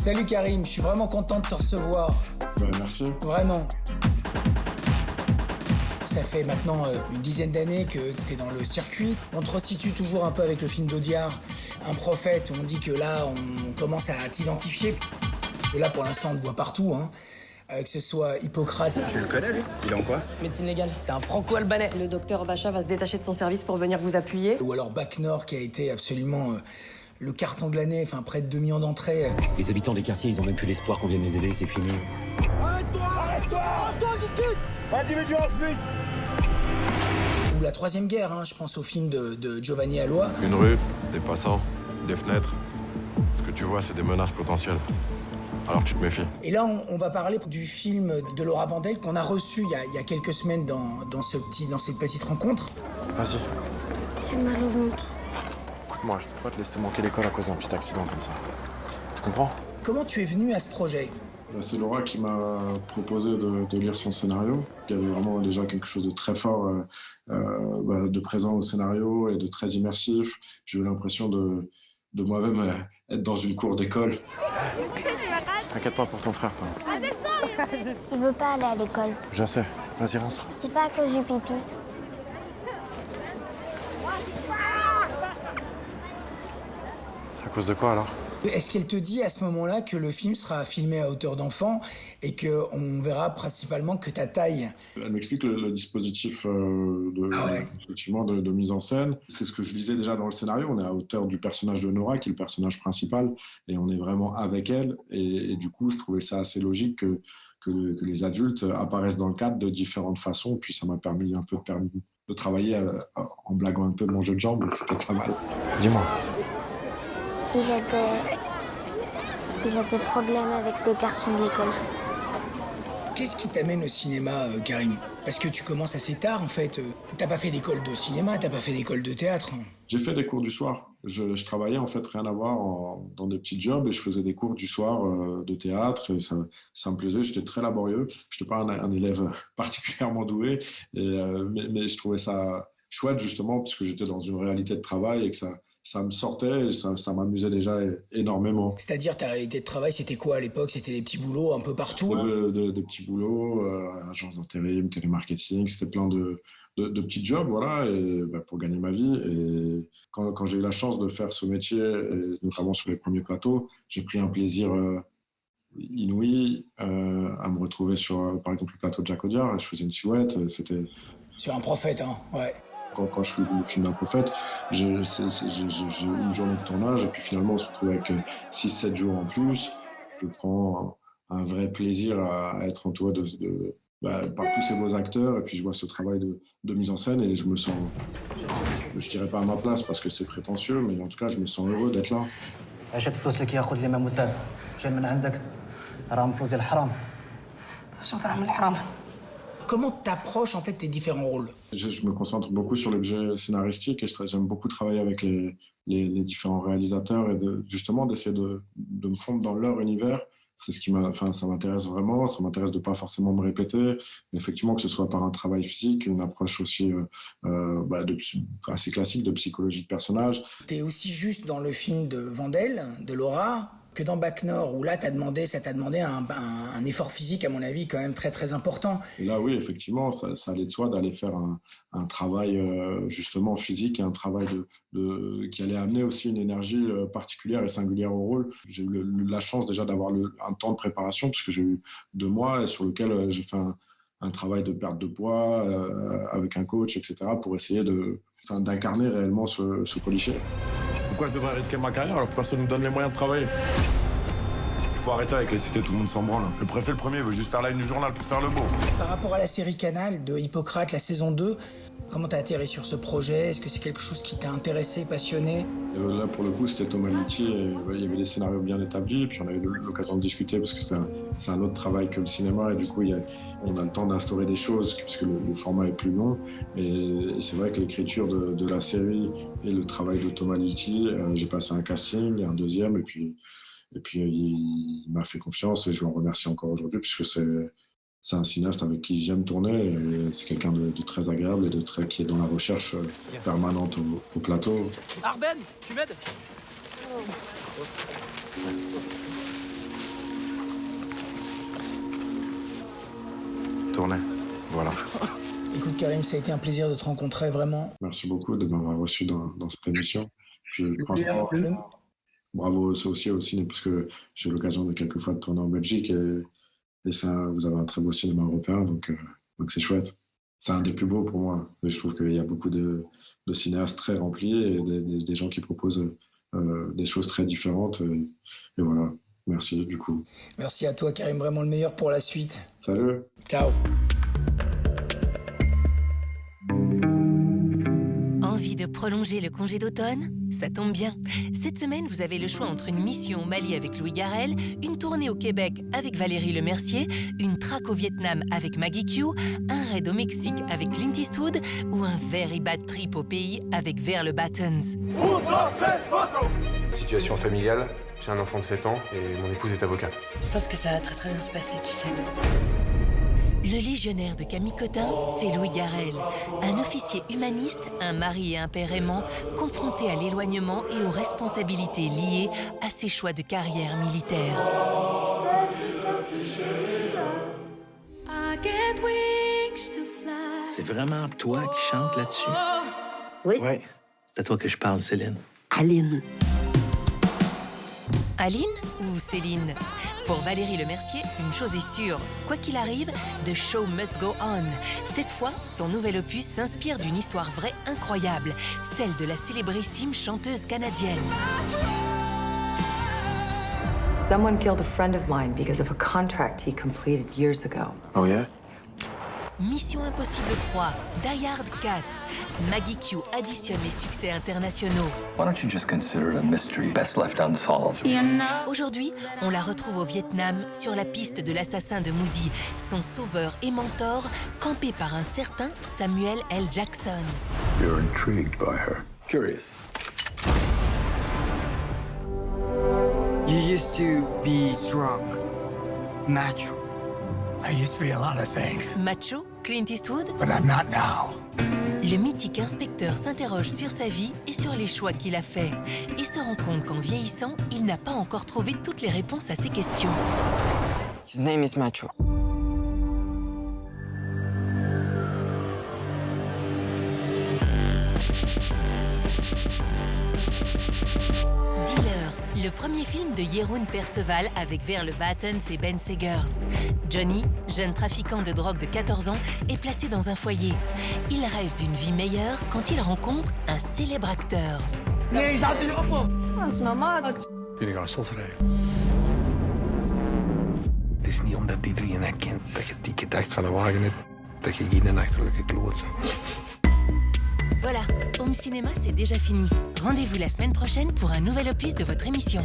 Salut Karim, je suis vraiment content de te recevoir. Merci. Vraiment. Ça fait maintenant une dizaine d'années que tu es dans le circuit. On te resitue toujours un peu avec le film d'Audiard, Un prophète. On dit que là, on commence à t'identifier. Et là, pour l'instant, on te voit partout, hein. Que ce soit Hippocrate. Tu le connais, lui? Il est en quoi? Médecine légale, c'est un franco-albanais. Le docteur Bacha va se détacher de son service pour venir vous appuyer. Ou alors Bac Nord, qui a été absolument le carton de l'année, enfin près de 2 millions d'entrées. Les habitants des quartiers, ils ont même plus l'espoir qu'on vienne les aider, c'est fini. Arrête-toi, discute. Individu en fuite. Ou La Troisième Guerre, hein, je pense au film de Giovanni Alois. Une rue, des passants, des fenêtres. Ce que tu vois, c'est des menaces potentielles. Alors tu te méfies. Et là, on va parler du film de Laura Vandel qu'on a reçu il y a quelques semaines dans cette petite rencontre. Vas-y. J'ai mal au ventre. Écoute-moi, je peux pas te laisser manquer l'école à cause d'un petit accident comme ça. Tu comprends? Comment tu es venu à ce projet? C'est Laura qui m'a proposé de lire son scénario. Il y avait vraiment déjà quelque chose de très fort, de présent au scénario et de très immersif. J'ai eu l'impression de moi-même être dans une cour d'école. T'inquiète pas pour ton frère, toi. Il veut pas aller à l'école. Je sais. Vas-y, rentre. C'est pas à cause du pipi. C'est à cause de quoi, alors? Est-ce qu'elle te dit à ce moment-là que le film sera filmé à hauteur d'enfant et qu'on verra principalement que ta taille? Elle m'explique le dispositif effectivement, de mise en scène. C'est ce que je lisais déjà dans le scénario. On est à hauteur du personnage de Nora, qui est le personnage principal, et on est vraiment avec elle. Et du coup, je trouvais ça assez logique que les adultes apparaissent dans le cadre de différentes façons. Puis ça m'a permis un peu de travailler en blaguant un peu de mon jeu de jambes, et c'était pas mal. Dis-moi. Il a des problèmes avec des garçons de l'école. Qu'est-ce qui t'amène au cinéma, Karim? Parce que tu commences assez tard, en fait. T'as pas fait d'école de cinéma, t'as pas fait d'école de théâtre. J'ai fait des cours du soir. Je travaillais en fait rien à voir dans des petits jobs et je faisais des cours du soir de théâtre. Et ça me plaisait, j'étais très laborieux. Je n'étais pas un élève particulièrement doué, mais je trouvais ça chouette justement parce que j'étais dans une réalité de travail et que ça me sortait et ça m'amusait déjà énormément. C'est-à-dire, ta réalité de travail, c'était quoi à l'époque? C'était des petits boulots un peu partout? Des petits boulots, agence d'intérim, télémarketing, c'était plein de petits jobs, voilà, et, pour gagner ma vie. Et quand j'ai eu la chance de faire ce métier, et notamment sur les premiers plateaux, j'ai pris un plaisir inouï à me retrouver sur, par exemple, le plateau de Jacques Audiard. Je faisais une silhouette, c'était... Sur Un prophète, hein, ouais. Quand je fais le film d'un prophète, j'ai eu une journée de tournage et puis finalement on se retrouve avec 6-7 jours en plus. Je prends un vrai plaisir à être entouré par tous ces beaux acteurs et puis je vois ce travail de mise en scène et je me sens, je dirais pas à ma place parce que c'est prétentieux, mais en tout cas je me sens heureux d'être là. عشت فلوس لك ياخذ الامام مساد جاي من عندك راهم فلوس ديال الحرام شو طلع من الحرام. Comment t'approches en fait tes différents rôles? Je me concentre beaucoup sur l'objet scénaristique et j'aime beaucoup travailler avec les différents réalisateurs et justement d'essayer de me fondre dans leur univers. C'est ce qui ça m'intéresse vraiment. Ça m'intéresse de pas forcément me répéter, mais effectivement que ce soit par un travail physique, une approche aussi assez classique de psychologie de personnage. T'es aussi juste dans le film de Vandel, de Laura, que dans Bac Nord, où là, ça t'a demandé un effort physique, à mon avis, quand même très, très important. Et là, oui, effectivement, ça allait de soi d'aller faire un travail justement physique et un travail qui allait amener aussi une énergie particulière et singulière au rôle. J'ai eu la chance déjà d'avoir un temps de préparation, puisque j'ai eu 2 mois et sur lequel j'ai fait un travail de perte de poids avec un coach, etc., pour essayer d'incarner réellement ce policier. Pourquoi je devrais risquer ma carrière alors que personne ne nous donne les moyens de travailler? Il faut arrêter avec les cités, tout le monde s'en branle. Le préfet, le premier, veut juste faire la une du journal pour faire le beau. Par rapport à la série Canal de Hippocrate, la saison 2, comment t'as atterri sur ce projet? Est-ce que c'est quelque chose qui t'a intéressé, passionné? Là, pour le coup, c'était Thomas Litti. Il y avait des scénarios bien établis, et puis on avait l'occasion de discuter parce que c'est un autre travail que le cinéma, et du coup, on a le temps d'instaurer des choses puisque le format est plus long. Et c'est vrai que l'écriture de la série et le travail de Thomas Litti, j'ai passé un casting, un deuxième, et puis il m'a fait confiance et je l'en remercie encore aujourd'hui puisque c'est un cinéaste avec qui j'aime tourner et c'est quelqu'un de très agréable et qui est dans la recherche permanente au plateau. Arben, tu m'aides? tourner. Voilà. Écoute Karim, ça a été un plaisir de te rencontrer, vraiment. Merci beaucoup de m'avoir reçu dans cette émission. Franchement, bravo aussi au ciné, parce que j'ai eu l'occasion de quelques fois de tourner en Belgique et ça, vous avez un très beau cinéma européen, donc c'est chouette. C'est un des plus beaux pour moi. Et je trouve qu'il y a beaucoup de cinéastes très remplis et des gens qui proposent des choses très différentes. Et voilà, merci du coup. Merci à toi Karim, vraiment le meilleur pour la suite. Salut. Ciao. Envie de prolonger le congé d'automne? Ça tombe bien. Cette semaine, vous avez le choix entre une mission au Mali avec Louis Garrel, une tournée au Québec avec Valérie Lemercier, une traque au Vietnam avec Maggie Q, un raid au Mexique avec Clint Eastwood ou un very bad trip au pays avec Vers le Battens. Situation familiale, j'ai un enfant de 7 ans et mon épouse est avocate. Je pense que ça va très bien se passer, tu sais. Le légionnaire de Camille Cotin, c'est Louis Garrel, un officier humaniste, un mari et un père aimant, confronté à l'éloignement et aux responsabilités liées à ses choix de carrière militaire. C'est vraiment toi qui chantes là-dessus? Oui. Oui. C'est à toi que je parle, Céline. Aline. Aline ou Céline? Pour Valérie Lemercier, une chose est sûre. Quoi qu'il arrive, the show must go on. Cette fois, son nouvel opus s'inspire d'une histoire vraie incroyable, celle de la célébrissime chanteuse canadienne. Someone killed a friend of mine because of a contract he completed years ago. Oh yeah? Mission Impossible 3, Die Hard 4. Maggie Q additionne les succès internationaux. Why don't you just consider it a mystery best left unsolved? Aujourd'hui, on la retrouve au Vietnam sur la piste de l'assassin de Moody, son sauveur et mentor, campé par un certain Samuel L. Jackson. You're intrigued by her. Curious. You used to be strong, macho. I used to be a lot of things. Macho, Clint Eastwood? But I'm not now. Le mythique inspecteur s'interroge sur sa vie et sur les choix qu'il a faits, et se rend compte qu'en vieillissant, il n'a pas encore trouvé toutes les réponses à ses questions. His name is Macho. Dealer, le premier film de Jeroen Perceval avec Vers le Battens et Ben Segers. Johnny, jeune trafiquant de drogue de 14 ans, est placé dans un foyer. Il rêve d'une vie meilleure quand il rencontre un célèbre acteur. Jullie gaan stotterij. Het is niet omdat iedereen dat kent dat je die gedacht van een wagen hebt dat je geen achterlijke kloot bent. Voilà, Home Cinéma, c'est déjà fini. Rendez-vous la semaine prochaine pour un nouvel opus de votre émission.